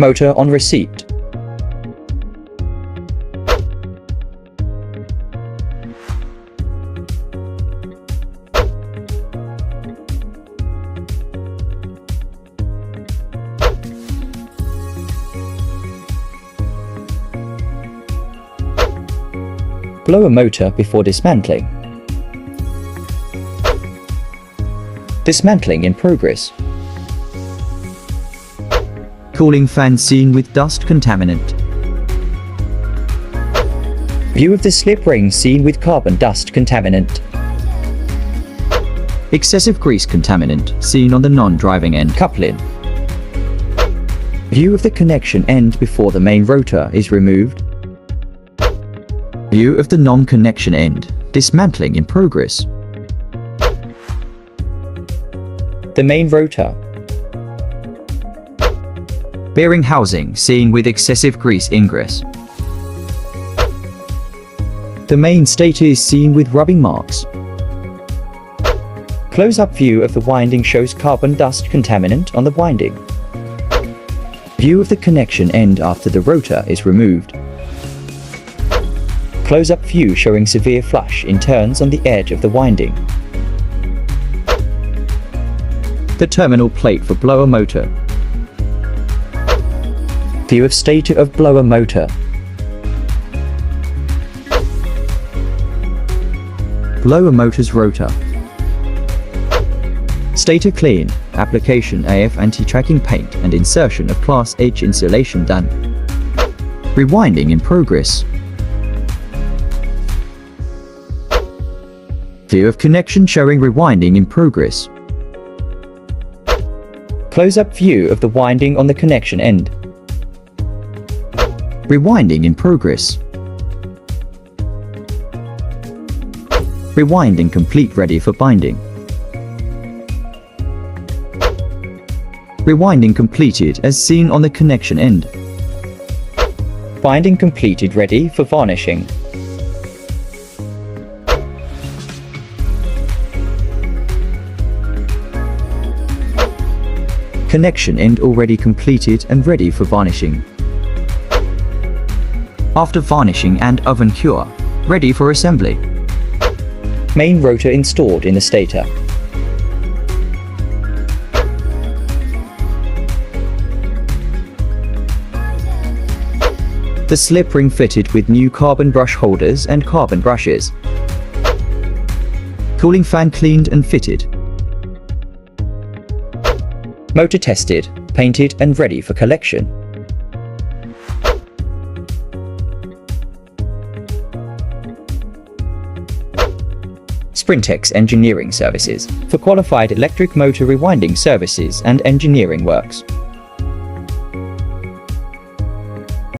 Motor on receipt. Blower motor before dismantling. Dismantling in progress. Cooling fan seen with dust contaminant. View of the slip ring seen with carbon dust contaminant. Excessive grease contaminant seen on the non-driving end Coupling. View of the connection end before the main rotor is removed. View of the non-connection end. Dismantling in progress. The main rotor. Bearing housing seen with excessive grease ingress. The main stator is seen with rubbing marks. Close-up view of the winding shows carbon dust contaminant on the winding. View of the connection end after the rotor is removed. Close-up view showing severe flush in turns on the edge of the winding. The terminal plate for blower motor. View of stator of blower motor. Blower motor's rotor. Stator clean. Application AF anti-tracking paint and insertion of Class H insulation done. Rewinding in progress. View of connection showing rewinding in progress. Close-up view of the winding on the connection end. Rewinding in progress. Rewinding complete, ready for binding. Rewinding completed as seen on the connection end. Binding completed, ready for varnishing. Connection end already completed and ready for varnishing. After varnishing and oven cure, ready for assembly. Main rotor installed in the stator. The slip ring fitted with new carbon brush holders and carbon brushes. Cooling fan cleaned and fitted. Motor tested, painted and ready for collection. Sprintex Engineering Services for qualified electric motor rewinding services and engineering works.